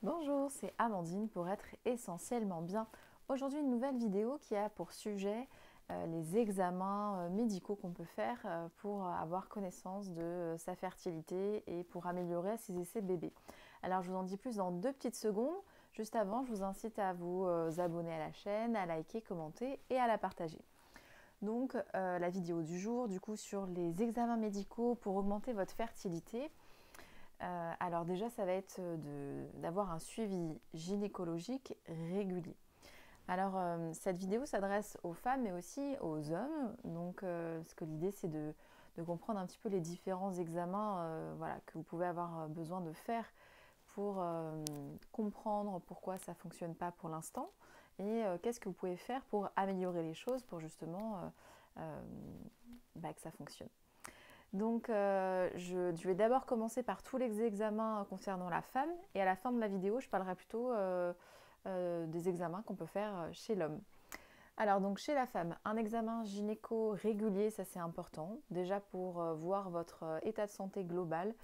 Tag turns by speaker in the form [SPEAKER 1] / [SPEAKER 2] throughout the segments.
[SPEAKER 1] Bonjour, c'est Amandine pour être essentiellement bien. Aujourd'hui, une nouvelle vidéo qui a pour sujet les examens médicaux qu'on peut faire pour avoir connaissance de sa fertilité et pour améliorer ses essais bébés. Alors, je vous en dis plus dans 2 petites secondes. Juste avant, je vous incite à vous abonner à la chaîne, à liker, commenter et à la partager. Donc, la vidéo du jour, du coup, sur les examens médicaux pour augmenter votre fertilité. Alors déjà, ça va être d'avoir un suivi gynécologique régulier. Alors cette vidéo s'adresse aux femmes mais aussi aux hommes. Donc parce que l'idée c'est de comprendre un petit peu les différents examens voilà, que vous pouvez avoir besoin de faire pour comprendre pourquoi ça ne fonctionne pas pour l'instant et qu'est-ce que vous pouvez faire pour améliorer les choses pour justement que ça fonctionne. Donc, je vais d'abord commencer par tous les examens concernant la femme et à la fin de la vidéo, je parlerai plutôt des examens qu'on peut faire chez l'homme. Alors, donc chez la femme, un examen gynéco régulier, ça c'est important. Déjà pour voir votre état de santé global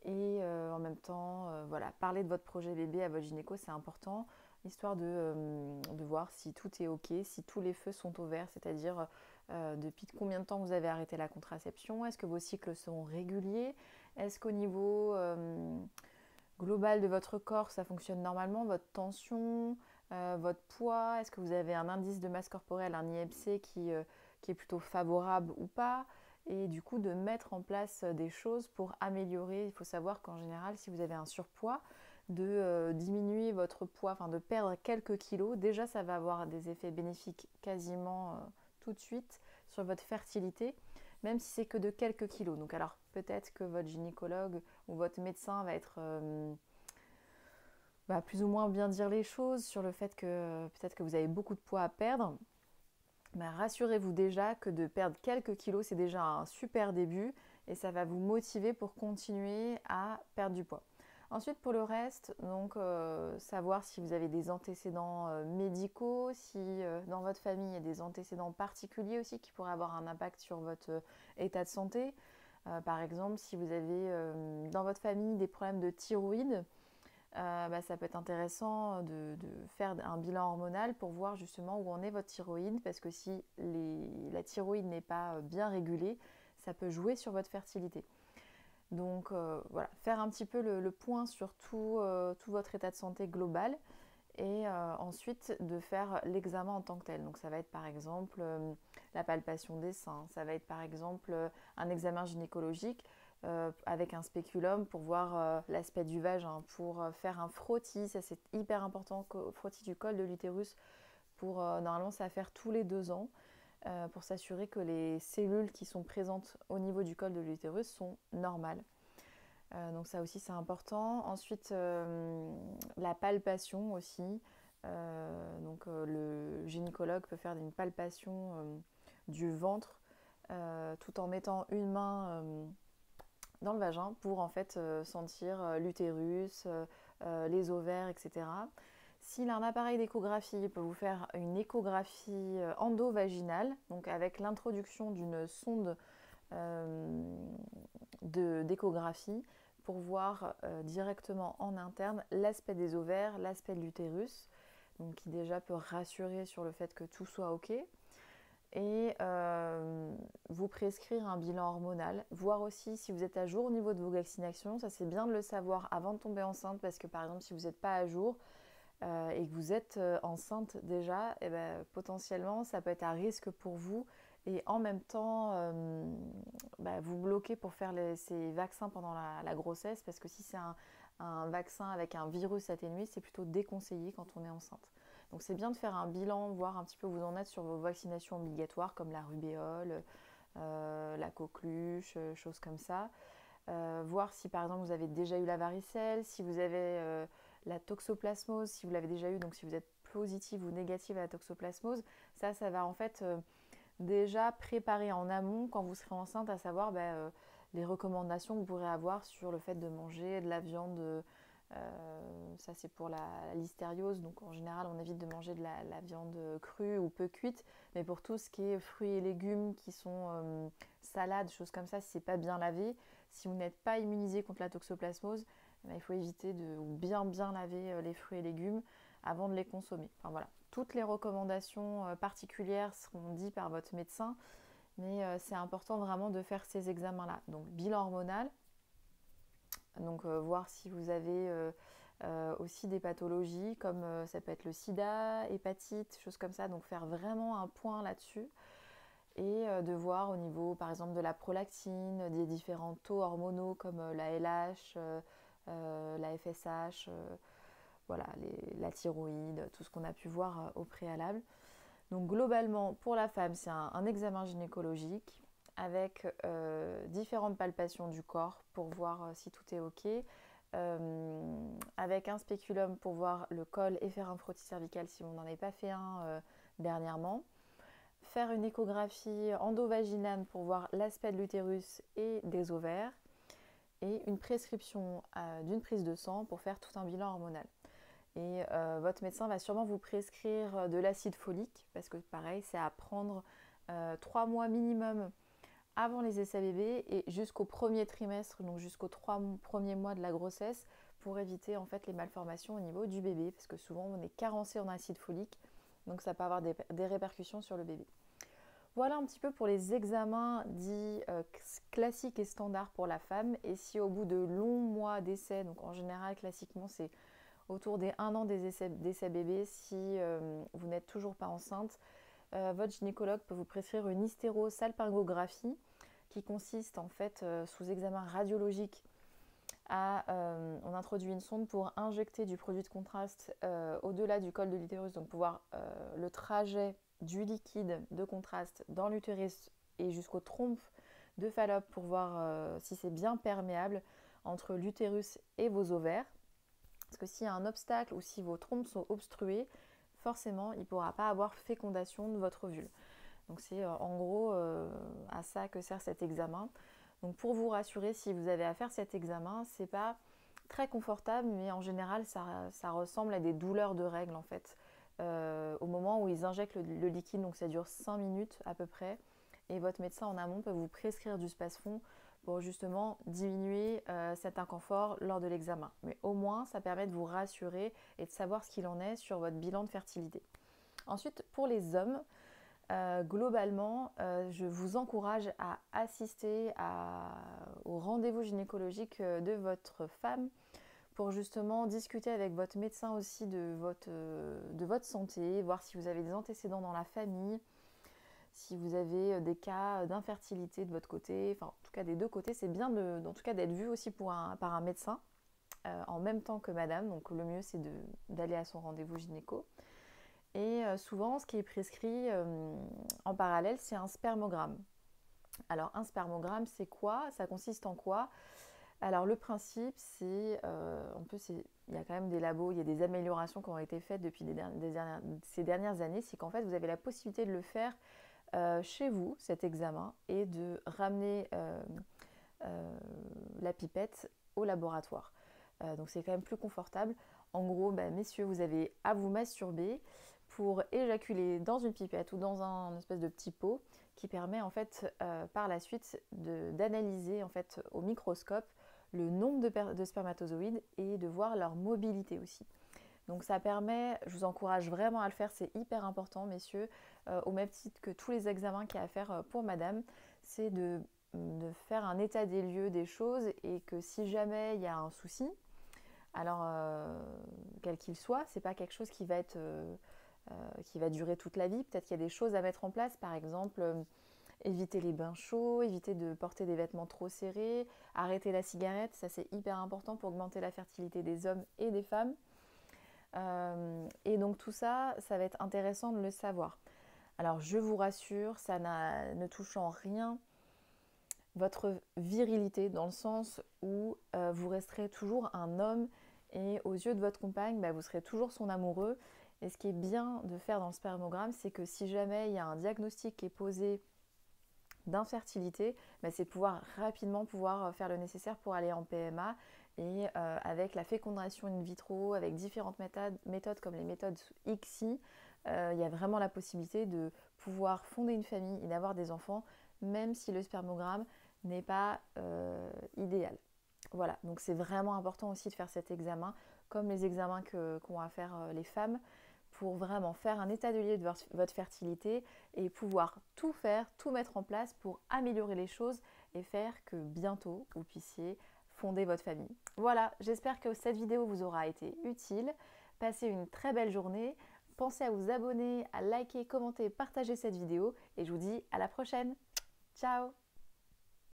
[SPEAKER 1] et en même temps, voilà, parler de votre projet bébé à votre gynéco, c'est important, histoire de voir si tout est ok, si tous les feux sont au vert, c'est-à-dire depuis combien de temps vous avez arrêté la contraception, est-ce que vos cycles sont réguliers, est-ce qu'au niveau global de votre corps, ça fonctionne normalement, votre tension, votre poids, est-ce que vous avez un indice de masse corporelle, un IMC qui est plutôt favorable ou pas, et du coup de mettre en place des choses pour améliorer. Il faut savoir qu'en général, si vous avez un surpoids, de diminuer votre poids, enfin de perdre quelques kilos, déjà ça va avoir des effets bénéfiques quasiment tout de suite sur votre fertilité, même si c'est que de quelques kilos. Donc alors peut-être que votre gynécologue ou votre médecin va être plus ou moins bien dire les choses sur le fait que peut-être que vous avez beaucoup de poids à perdre. Rassurez-vous déjà que de perdre quelques kilos, c'est déjà un super début et ça va vous motiver pour continuer à perdre du poids. Ensuite, pour le reste, donc savoir si vous avez des antécédents médicaux, si dans votre famille il y a des antécédents particuliers aussi qui pourraient avoir un impact sur votre état de santé. Par exemple, si vous avez dans votre famille des problèmes de thyroïde, ça peut être intéressant de faire un bilan hormonal pour voir justement où en est votre thyroïde, parce que si la thyroïde n'est pas bien régulée, ça peut jouer sur votre fertilité. Donc voilà, faire un petit peu le point sur tout votre état de santé global et ensuite de faire l'examen en tant que tel. Donc ça va être par exemple la palpation des seins, ça va être par exemple un examen gynécologique avec un spéculum pour voir l'aspect du vagin, pour faire un frottis, ça c'est hyper important, frottis du col de l'utérus, pour normalement ça va faire tous les 2 ans, pour s'assurer que les cellules qui sont présentes au niveau du col de l'utérus sont normales. Donc ça aussi c'est important. Ensuite la palpation aussi. Le gynécologue peut faire une palpation du ventre tout en mettant une main dans le vagin pour en fait sentir l'utérus, les ovaires, etc. S'il a un appareil d'échographie, il peut vous faire une échographie endovaginale, donc avec l'introduction d'une sonde d'échographie pour voir directement en interne l'aspect des ovaires, l'aspect de l'utérus, donc qui déjà peut rassurer sur le fait que tout soit ok. Et vous prescrire un bilan hormonal, voir aussi si vous êtes à jour au niveau de vos vaccinations. Ça c'est bien de le savoir avant de tomber enceinte, parce que par exemple si vous n'êtes pas à jour et que vous êtes enceinte déjà, et potentiellement ça peut être à risque pour vous et en même temps vous bloquez pour faire ces vaccins pendant la grossesse, parce que si c'est un vaccin avec un virus atténué, c'est plutôt déconseillé quand on est enceinte. Donc c'est bien de faire un bilan, voir un petit peu où vous en êtes sur vos vaccinations obligatoires comme la rubéole, la coqueluche, choses comme ça. Voir si par exemple vous avez déjà eu la varicelle, si vous avez la toxoplasmose, si vous l'avez déjà eu, donc si vous êtes positive ou négative à la toxoplasmose, ça va en fait déjà préparer en amont quand vous serez enceinte, à savoir les recommandations que vous pourrez avoir sur le fait de manger de la viande. Ça c'est pour la listériose, donc en général on évite de manger de la viande crue ou peu cuite, mais pour tout ce qui est fruits et légumes qui sont salades, choses comme ça, si c'est pas bien lavé, si vous n'êtes pas immunisé contre la toxoplasmose, il faut éviter de bien laver les fruits et légumes avant de les consommer. Enfin, voilà. Toutes les recommandations particulières seront dites par votre médecin, mais c'est important vraiment de faire ces examens-là. Donc bilan hormonal, donc voir si vous avez aussi des pathologies comme ça peut être le sida, hépatite, choses comme ça. Donc faire vraiment un point là-dessus et de voir au niveau par exemple de la prolactine, des différents taux hormonaux comme la LH, la FSH, voilà, la thyroïde, tout ce qu'on a pu voir au préalable. Donc globalement, pour la femme, c'est un examen gynécologique avec différentes palpations du corps pour voir si tout est OK, avec un spéculum pour voir le col et faire un frottis cervical si vous n'en avez pas fait un dernièrement. Faire une échographie endovaginale pour voir l'aspect de l'utérus et des ovaires et une prescription d'une prise de sang pour faire tout un bilan hormonal. Et votre médecin va sûrement vous prescrire de l'acide folique parce que pareil, c'est à prendre 3 mois minimum avant les essais bébés et jusqu'au premier trimestre, donc jusqu'aux 3 premiers mois de la grossesse pour éviter en fait les malformations au niveau du bébé parce que souvent on est carencé en acide folique, donc ça peut avoir des répercussions sur le bébé. Voilà un petit peu pour les examens dits classiques et standards pour la femme. Et si au bout de longs mois d'essais, donc en général classiquement c'est autour des 1 an des essais bébés, si vous n'êtes toujours pas enceinte, votre gynécologue peut vous prescrire une hystérosalpingographie qui consiste en fait sous examen radiologique on introduit une sonde pour injecter du produit de contraste au-delà du col de l'utérus, donc pouvoir le trajet du liquide de contraste dans l'utérus et jusqu'aux trompes de Fallope pour voir si c'est bien perméable entre l'utérus et vos ovaires. Parce que s'il y a un obstacle ou si vos trompes sont obstruées, forcément, il ne pourra pas avoir fécondation de votre ovule. Donc c'est en gros à ça que sert cet examen. Donc pour vous rassurer, si vous avez à faire cet examen, c'est pas très confortable, mais en général, ça ressemble à des douleurs de règles en fait. Au moment où ils injectent le liquide, donc ça dure 5 minutes à peu près, et votre médecin en amont peut vous prescrire du Spasfon pour justement diminuer cet inconfort lors de l'examen. Mais au moins, ça permet de vous rassurer et de savoir ce qu'il en est sur votre bilan de fertilité. Ensuite, pour les hommes, globalement, je vous encourage à assister au rendez-vous gynécologique de votre femme pour justement discuter avec votre médecin aussi de votre santé, voir si vous avez des antécédents dans la famille, si vous avez des cas d'infertilité de votre côté, enfin en tout cas des deux côtés, c'est bien en tout cas d'être vu aussi par un médecin en même temps que madame, donc le mieux c'est d'aller à son rendez-vous gynéco. Et souvent ce qui est prescrit en parallèle c'est un spermogramme. Alors un spermogramme c'est quoi? Ça consiste en quoi? Alors le principe c'est, il y a quand même des labos, il y a des améliorations qui ont été faites depuis ces dernières années, c'est qu'en fait vous avez la possibilité de le faire chez vous, cet examen, et de ramener la pipette au laboratoire. Donc c'est quand même plus confortable. En gros, messieurs, vous avez à vous masturber pour éjaculer dans une pipette ou dans un espèce de petit pot qui permet en fait par la suite d'analyser en fait au microscope le nombre de spermatozoïdes et de voir leur mobilité aussi. Donc ça permet, je vous encourage vraiment à le faire, c'est hyper important messieurs, au même titre que tous les examens qu'il y a à faire pour madame, c'est de faire un état des lieux des choses et que si jamais il y a un souci, alors quel qu'il soit, c'est pas quelque chose qui va durer toute la vie, peut-être qu'il y a des choses à mettre en place, par exemple éviter les bains chauds, éviter de porter des vêtements trop serrés, arrêter la cigarette, ça c'est hyper important pour augmenter la fertilité des hommes et des femmes. Et donc tout ça, ça va être intéressant de le savoir. Alors je vous rassure, ça ne touche en rien votre virilité dans le sens où vous resterez toujours un homme et aux yeux de votre compagne, vous serez toujours son amoureux. Et ce qui est bien de faire dans le spermogramme, c'est que si jamais il y a un diagnostic qui est posé d'infertilité, c'est rapidement pouvoir faire le nécessaire pour aller en PMA et avec la fécondation in vitro, avec différentes méthodes comme les méthodes ICSI, il y a vraiment la possibilité de pouvoir fonder une famille et d'avoir des enfants, même si le spermogramme n'est pas idéal. Voilà, donc c'est vraiment important aussi de faire cet examen, comme les examens qu'ont à faire les femmes, pour vraiment faire un état de lieu de votre fertilité et pouvoir tout faire, tout mettre en place pour améliorer les choses et faire que bientôt vous puissiez fonder votre famille. Voilà, j'espère que cette vidéo vous aura été utile. Passez une très belle journée. Pensez à vous abonner, à liker, commenter, partager cette vidéo et je vous dis à la prochaine. Ciao!